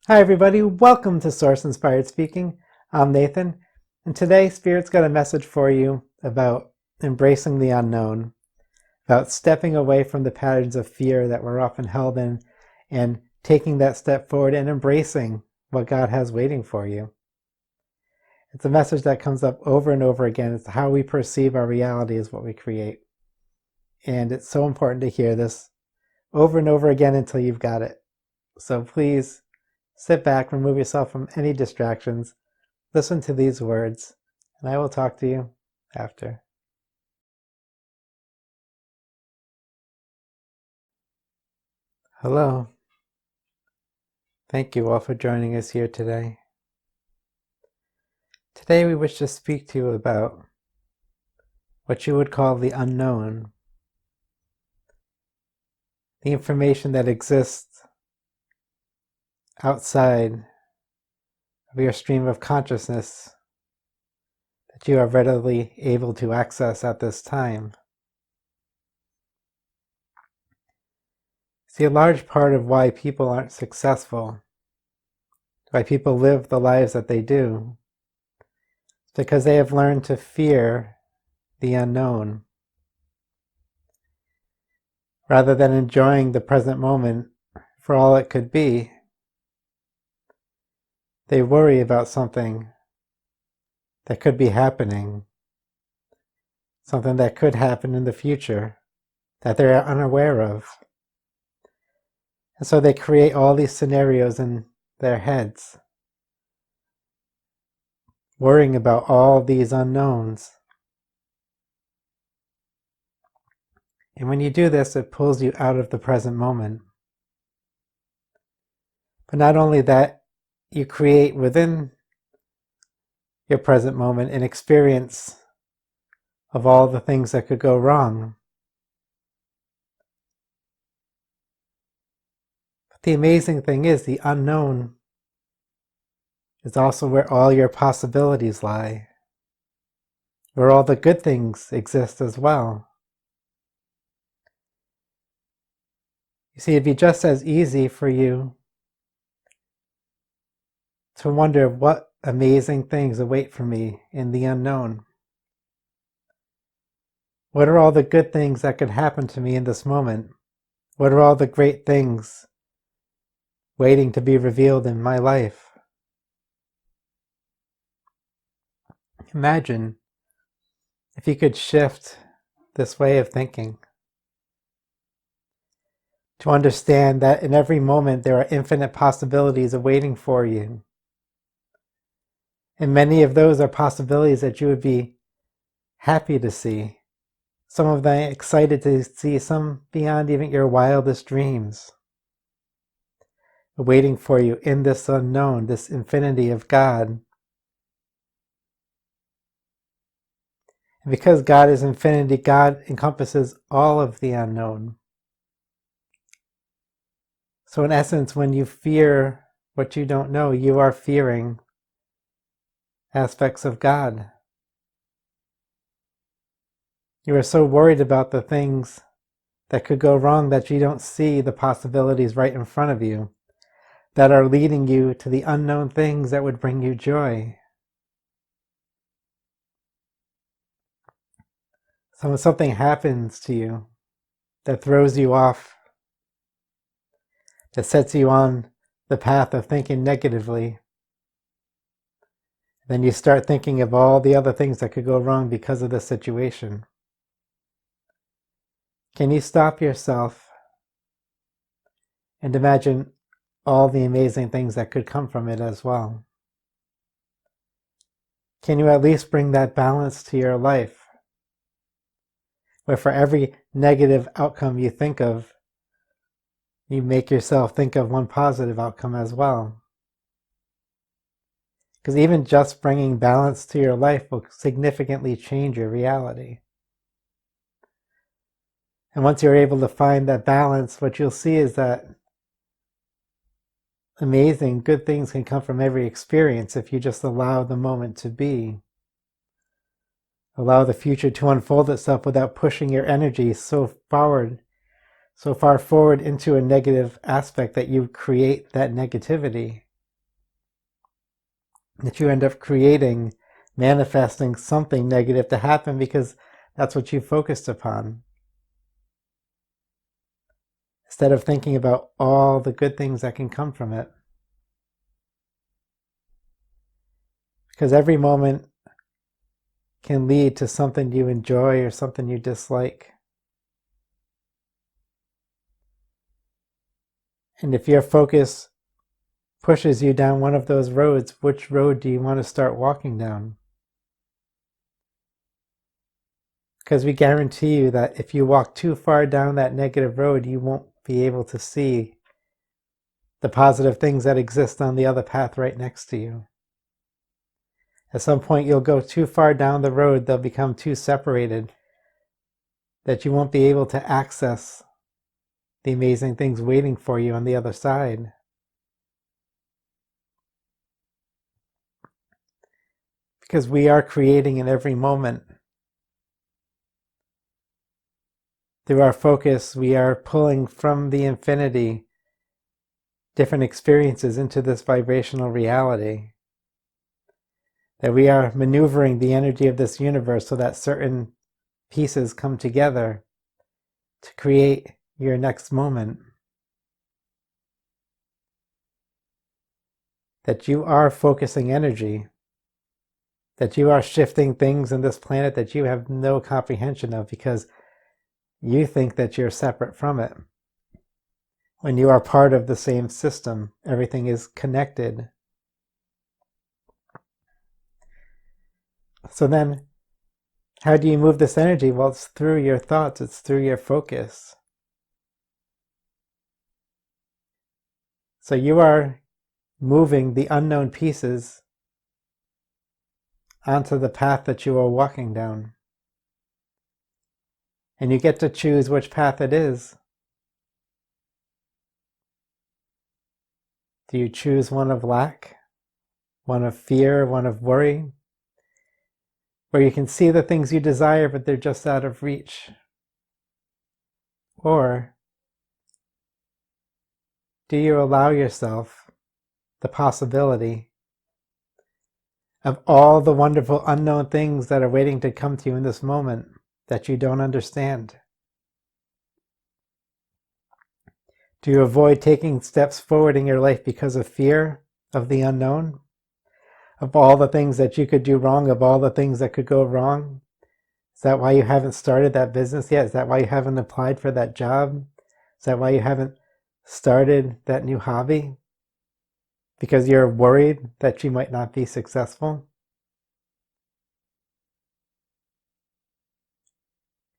Hi everybody, welcome to Source Inspired Speaking. I'm Nathan, and today Spirit's got a message for you about embracing the unknown, about stepping away from the patterns of fear that we're often held in, and taking that step forward and embracing what God has waiting for you. It's a message that comes up over and over again. It's how we perceive our reality is what we create. And it's so important to hear this over and over again until you've got it. So please, sit back, remove yourself from any distractions, listen to these words, and I will talk to you after. Hello. Thank you all for joining us here today. Today we wish to speak to you about what you would call the unknown, the information that exists outside of your stream of consciousness that you are readily able to access at this time. See, a large part of why people aren't successful, why people live the lives that they do, is because they have learned to fear the unknown. Rather than enjoying the present moment for all it could be, they worry about something that could be happening, something that could happen in the future that they're unaware of. And so they create all these scenarios in their heads, worrying about all these unknowns. And when you do this, it pulls you out of the present moment. But not only that, you create within your present moment an experience of all the things that could go wrong. But the amazing thing is, the unknown is also where all your possibilities lie, where all the good things exist as well. You see, it'd be just as easy for you to wonder what amazing things await for me in the unknown. What are all the good things that could happen to me in this moment? What are all the great things waiting to be revealed in my life? Imagine if you could shift this way of thinking to understand that in every moment there are infinite possibilities awaiting for you. And many of those are possibilities that you would be happy to see. Some of them excited to see, some beyond even your wildest dreams, waiting for you in this unknown, this infinity of God. And because God is infinity, God encompasses all of the unknown. So in essence, when you fear what you don't know, you are fearing aspects of God. You are so worried about the things that could go wrong that you don't see the possibilities right in front of you that are leading you to the unknown things that would bring you joy. So when something happens to you that throws you off, that sets you on the path of thinking negatively, then you start thinking of all the other things that could go wrong because of this situation. Can you stop yourself and imagine all the amazing things that could come from it as well? Can you at least bring that balance to your life, where for every negative outcome you think of, you make yourself think of one positive outcome as well? Because even just bringing balance to your life will significantly change your reality. And once you're able to find that balance, what you'll see is that amazing, good things can come from every experience if you just allow the moment to be. Allow the future to unfold itself without pushing your energy so far forward into a negative aspect that you create that negativity. that you end up creating, manifesting something negative to happen because that's what you focused upon. Instead of thinking about all the good things that can come from it. Because every moment can lead to something you enjoy or something you dislike. And if your focus pushes you down one of those roads, which road do you want to start walking down? Because we guarantee you that if you walk too far down that negative road, you won't be able to see the positive things that exist on the other path right next to you. At some point, you'll go too far down the road, they'll become too separated that you won't be able to access the amazing things waiting for you on the other side. Because we are creating in every moment. Through our focus, we are pulling from the infinity different experiences into this vibrational reality. That we are maneuvering the energy of this universe so that certain pieces come together to create your next moment. That you are focusing energy. That you are shifting things in this planet that you have no comprehension of because you think that you're separate from it. When you are part of the same system, everything is connected. So then, how do you move this energy? Well, it's through your thoughts, it's through your focus. So you are moving the unknown pieces onto the path that you are walking down. And you get to choose which path it is. Do you choose one of lack, one of fear, one of worry, where you can see the things you desire but they're just out of reach? Or do you allow yourself the possibility of all the wonderful unknown things that are waiting to come to you in this moment that you don't understand? Do you avoid taking steps forward in your life because of fear of the unknown? Of all the things that you could do wrong, of all the things that could go wrong? Is that why you haven't started that business yet? Is that why you haven't applied for that job? Is that why you haven't started that new hobby? Because you're worried that you might not be successful?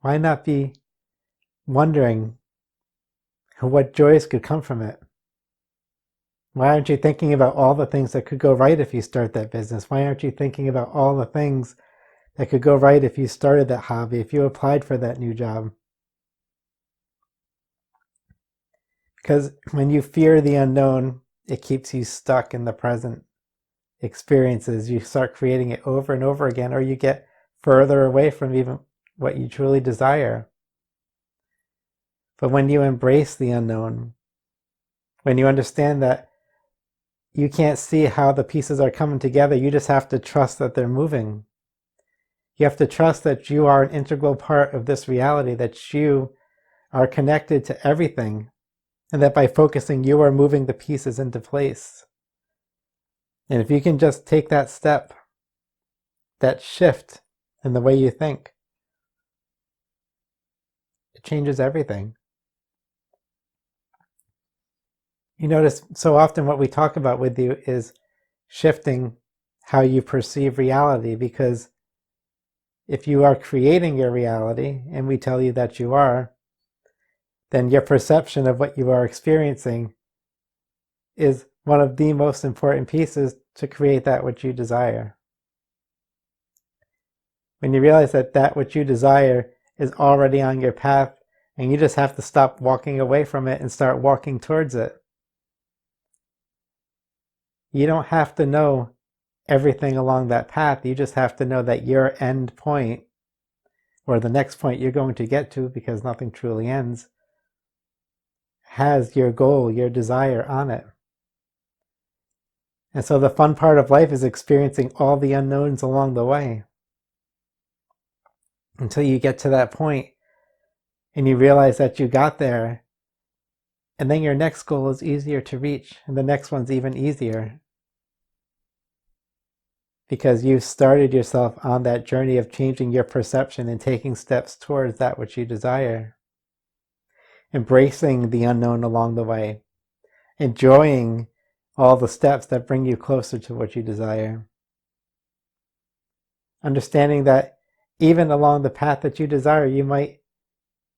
Why not be wondering what joys could come from it? Why aren't you thinking about all the things that could go right if you start that business? Why aren't you thinking about all the things that could go right if you started that hobby, if you applied for that new job? Because when you fear the unknown, it keeps you stuck in the present experiences. You start creating it over and over again, or you get further away from even what you truly desire. But when you embrace the unknown, when you understand that you can't see how the pieces are coming together, you just have to trust that they're moving. You have to trust that you are an integral part of this reality, that you are connected to everything, and that by focusing, you are moving the pieces into place. And if you can just take that step, that shift in the way you think, it changes everything. You notice so often what we talk about with you is shifting how you perceive reality, because if you are creating your reality, and we tell you that you are, then your perception of what you are experiencing is one of the most important pieces to create that which you desire. When you realize that that which you desire is already on your path, and you just have to stop walking away from it and start walking towards it. You don't have to know everything along that path. You just have to know that your end point, or the next point you're going to get to, because nothing truly ends, has your goal, your desire on it. And so the fun part of life is experiencing all the unknowns along the way until you get to that point and you realize that you got there, and then your next goal is easier to reach, and the next one's even easier because you've started yourself on that journey of changing your perception and taking steps towards that which you desire, embracing the unknown along the way, enjoying all the steps that bring you closer to what you desire. Understanding that even along the path that you desire, you might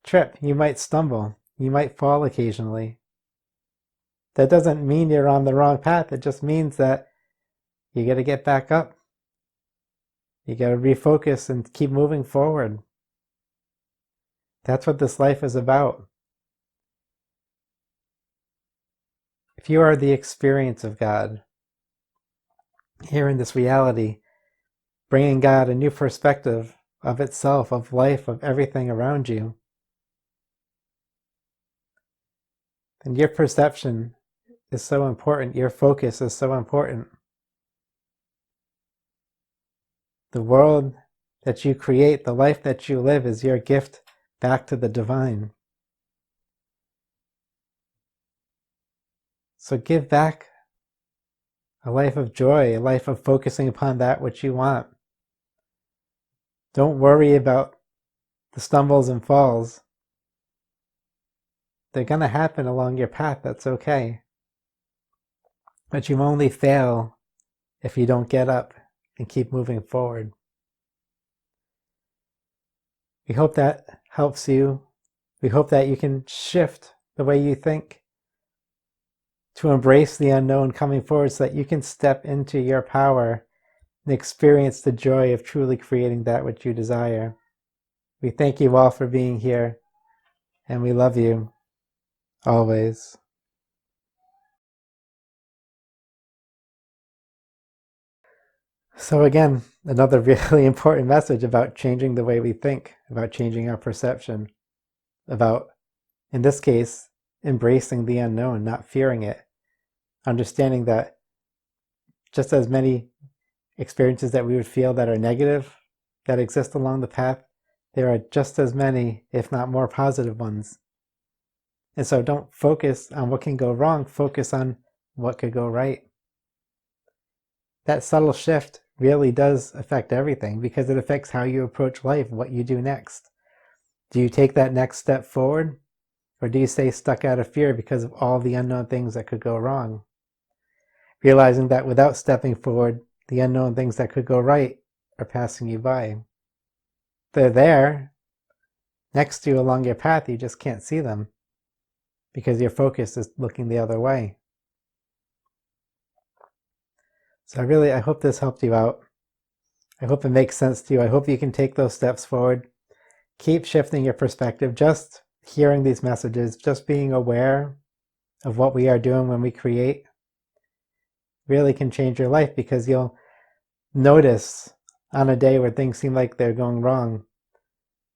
trip, you might stumble, you might fall occasionally. That doesn't mean you're on the wrong path. It just means that you got to get back up. You got to refocus and keep moving forward. That's what this life is about. If you are the experience of God, here in this reality, bringing God a new perspective of itself, of life, of everything around you, then your perception is so important. Your focus is so important. The world that you create, the life that you live, is your gift back to the divine. So give back a life of joy, a life of focusing upon that which you want. Don't worry about the stumbles and falls. They're going to happen along your path. That's okay. But you only fail if you don't get up and keep moving forward. We hope that helps you. We hope that you can shift the way you think to embrace the unknown coming forward so that you can step into your power and experience the joy of truly creating that which you desire. We thank you all for being here, and we love you always. So again, another really important message about changing the way we think, about changing our perception, about, in this case, embracing the unknown, not fearing it, understanding that just as many experiences that we would feel that are negative, that exist along the path, there are just as many, if not more, positive ones. And so don't focus on what can go wrong, focus on what could go right. That subtle shift really does affect everything because it affects how you approach life, what you do next. Do you take that next step forward, or do you stay stuck out of fear because of all the unknown things that could go wrong? Realizing that without stepping forward, the unknown things that could go right are passing you by. They're there, next to you along your path, you just can't see them because your focus is looking the other way. So I hope this helped you out. I hope it makes sense to you. I hope you can take those steps forward. Keep shifting your perspective. Just hearing these messages, just being aware of what we are doing when we create really can change your life, because you'll notice on a day where things seem like they're going wrong,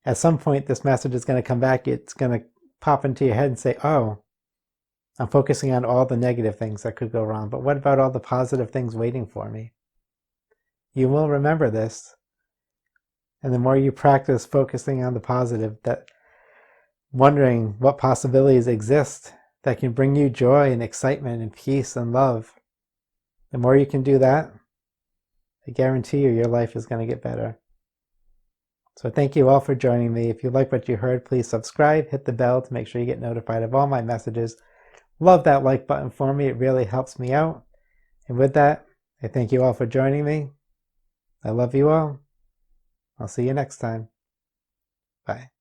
at some point this message is going to come back. It's going to pop into your head and say, oh, I'm focusing on all the negative things that could go wrong, but what about all the positive things waiting for me? You will remember this. And the more you practice focusing on the positive, that wondering what possibilities exist that can bring you joy and excitement and peace and love, the more you can do that, I guarantee you your life is going to get better. So thank you all for joining me. If you like what you heard, please subscribe, hit the bell to make sure you get notified of all my messages. Love that like button for me. It really helps me out. And with that, I thank you all for joining me. I love you all. I'll see you next time. Bye.